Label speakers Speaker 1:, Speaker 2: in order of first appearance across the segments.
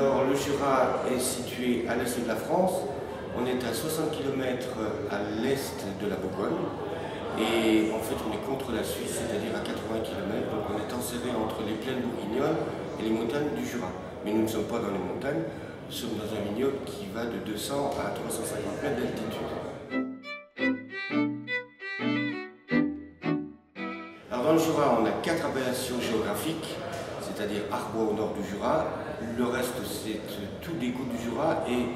Speaker 1: Alors, le Jura est situé à l'est de la France. On est à 60 km à l'est de la Bourgogne. Et en fait, on est contre la Suisse, c'est-à-dire à 80 km. Donc, on est enserré entre les plaines bourguignonnes et les montagnes du Jura. Mais nous ne sommes pas dans les montagnes, nous sommes dans un vignoble qui va de 200 à 350 mètres d'altitude. Alors, dans le Jura, on a 4 appellations géographiques, c'est-à-dire Arbois au nord du Jura. Le reste, c'est tout des côtes du Jura. Et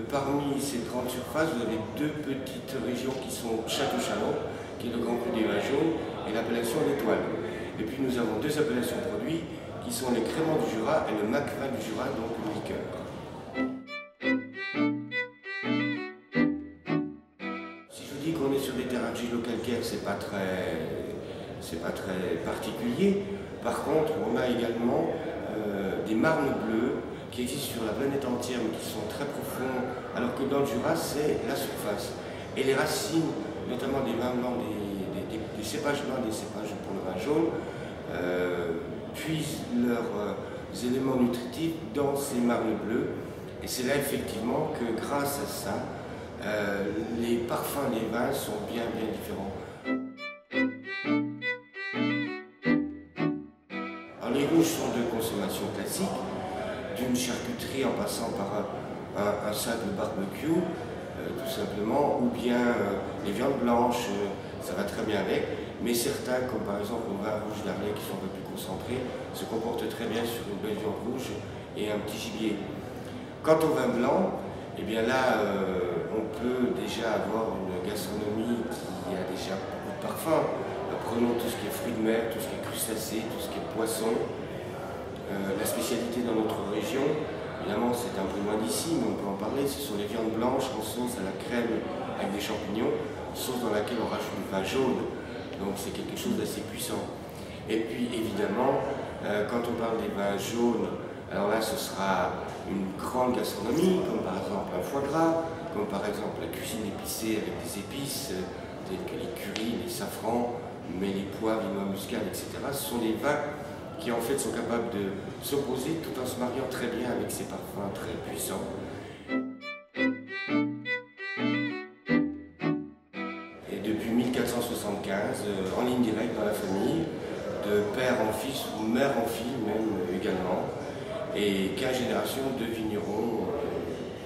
Speaker 1: parmi ces grandes surfaces, vous avez 2 petites régions qui sont Château-Chalon, qui est le Grand Cru des vins jaunes, et l'appellation L'Étoile. Et puis nous avons 2 appellations produits, qui sont les Crémants du Jura et le Macvin du Jura, donc le liqueur. Si je vous dis qu'on est sur des terrains argilo-calcaires, c'est pas très particulier. Par contre, on a également des marnes bleues qui existent sur la planète entière, mais qui sont très profondes, alors que dans le Jura, c'est la surface. Et les racines, notamment des vins blancs, des cépages blancs, des cépages pour le vin jaune, puisent leurs éléments nutritifs dans ces marnes bleues. Et c'est là effectivement que grâce à ça, les parfums des vins sont bien différents. Alors, les rouges sont de consommation classique, d'une charcuterie en passant par un simple barbecue, tout simplement, ou bien les viandes blanches, ça va très bien avec, mais certains, comme par exemple le vin rouge d'Arlay, qui sont un peu plus concentrés, se comportent très bien sur une belle viande rouge et un petit gibier. Quant au vin blanc, eh bien là, on peut déjà avoir une gastronomie qui a déjà beaucoup de parfums. Prenons tout ce qui est fruits de mer, tout ce qui est crustacés, tout ce qui est poisson. La spécialité dans notre région, évidemment c'est un peu loin d'ici, mais on peut en parler, ce sont les viandes blanches en sauce à la crème avec des champignons, sauce dans laquelle on rajoute du vin jaune, donc c'est quelque chose d'assez puissant. Et puis évidemment, quand on parle des vins jaunes, alors là ce sera une grande gastronomie, comme par exemple un foie gras, comme par exemple la cuisine épicée avec des épices, telles que les currys, les safrans, mais les poivres, les noix muscades, etc. Ce sont des vins qui en fait sont capables de s'opposer tout en se mariant très bien avec ces parfums très puissants. Et depuis 1475, en ligne directe dans la famille, de père en fils ou mère en fille même également, et 15 générations de vignerons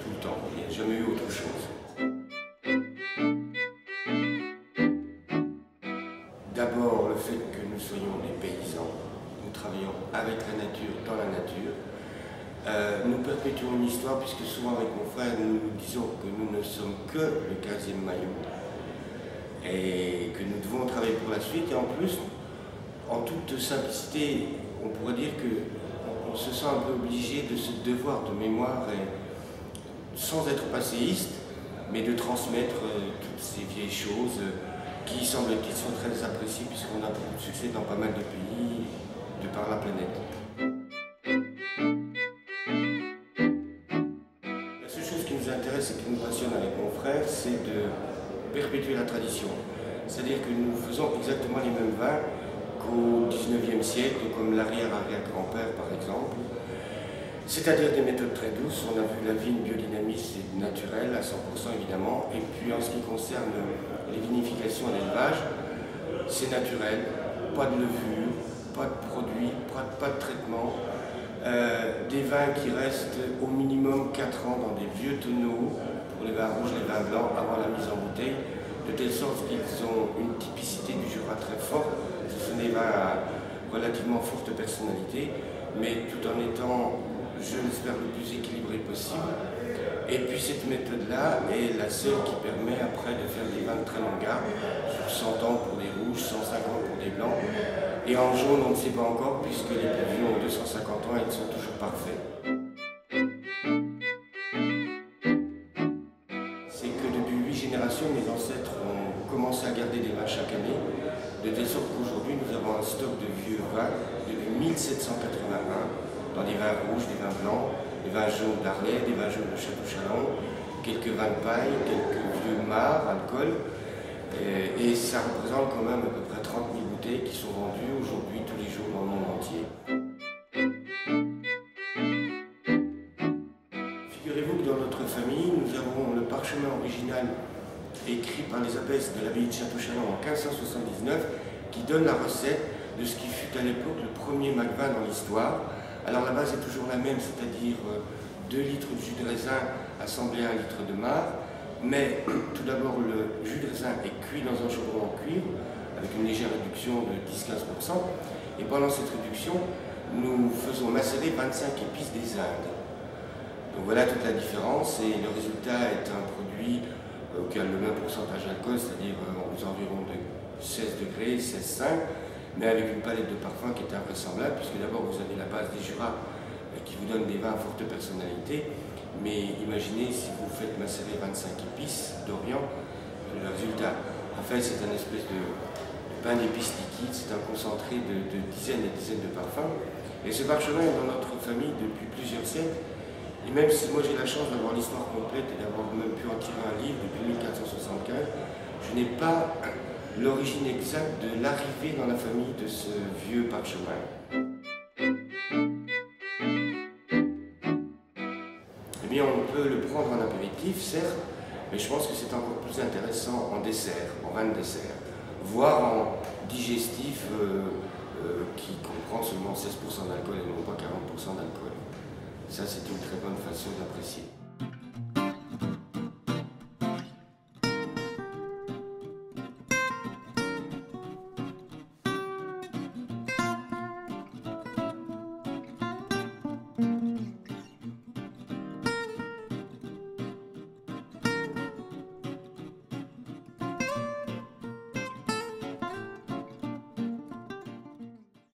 Speaker 1: tout le temps. Il n'y a jamais eu autre chose. D'abord, le fait que nous soyons des paysans, nous travaillons avec la nature, dans la nature. Nous perpétuons une histoire, puisque souvent avec mon frère, nous disons que nous ne sommes que le 15e maillot et que nous devons travailler pour la suite. Et en plus, en toute simplicité, on pourrait dire qu'on se sent un peu obligé de ce devoir de mémoire, et, sans être passéiste, mais de transmettre toutes ces vieilles choses qui, semble-t-il, sont très appréciées puisqu'on a beaucoup de succès dans pas mal de pays de par la planète. La seule chose qui nous intéresse et qui nous passionne avec mon frère, c'est de perpétuer la tradition. C'est-à-dire que nous faisons exactement les mêmes vins qu'au 19e siècle, comme l'arrière-arrière-grand-père par exemple. C'est-à-dire des méthodes très douces. On a vu la vigne biodynamiste et naturelle à 100% évidemment. Et puis en ce qui concerne les vinifications et l'élevage, c'est naturel, pas de levure, pas de produits, pas de traitement. Des vins qui restent au minimum 4 ans dans des vieux tonneaux pour les vins rouges, les vins blancs avant la mise en bouteille, de telle sorte qu'ils ont une typicité du Jura très forte. Ce sont des vins à relativement forte personnalité, mais tout en étant, je l'espère, le plus équilibré possible. Et puis cette méthode-là est la seule qui permet après de faire des vins de très longue garde, sur 100 ans pour des rouges, 150 pour des blancs. Et en jaune, on ne sait pas encore, puisque les plus vieux ont 250 ans et ils sont toujours parfaits. C'est que depuis 8 générations, mes ancêtres ont commencé à garder des vins chaque année, de telle sorte qu'aujourd'hui, nous avons un stock de vieux vins depuis 1781, dans des vins rouges, des vins blancs, des vins jaunes d'Arlay, des vins jaunes de Château-Chalon, quelques vins de paille, quelques vieux marcs, alcool. Et ça représente quand même à peu près 30 000 bouteilles qui sont vendues aujourd'hui tous les jours dans le monde entier. par les abbesses de l'abbaye de Château-Chalon en 1579 qui donne la recette de ce qui fut à l'époque le premier Mac-vin dans l'histoire. Alors la base est toujours la même, c'est-à-dire 2 litres de jus de raisin assemblé à 1 litre de marc. Mais tout d'abord, le jus de raisin est cuit dans un chaudron en cuivre avec une légère réduction de 10-15%. Et pendant cette réduction, nous faisons macérer 25 épices des Indes. Donc voilà toute la différence, et le résultat est un produit qui a le même pourcentage d'alcool, c'est-à-dire aux environs de 16 degrés, 16,5, mais avec une palette de parfums qui est invraisemblable, puisque d'abord vous avez la base des Jura qui vous donne des vins à forte personnalité, mais imaginez si vous faites macérer 25 épices d'Orient, le résultat. En fait, c'est un espèce de pain d'épices liquide, c'est un concentré de dizaines et dizaines de parfums, et ce parchemin est dans notre famille depuis plusieurs siècles. Et même si moi j'ai la chance d'avoir l'histoire complète et d'avoir même pu en tirer un livre depuis 1475, je n'ai pas l'origine exacte de l'arrivée dans la famille de ce vieux parchemin. Eh bien, on peut le prendre en apéritif, certes, mais je pense que c'est encore plus intéressant en dessert, en vin de dessert, voire en digestif qui comprend seulement 16% d'alcool et non pas 40% d'alcool. Ça, c'est une très bonne façon d'apprécier.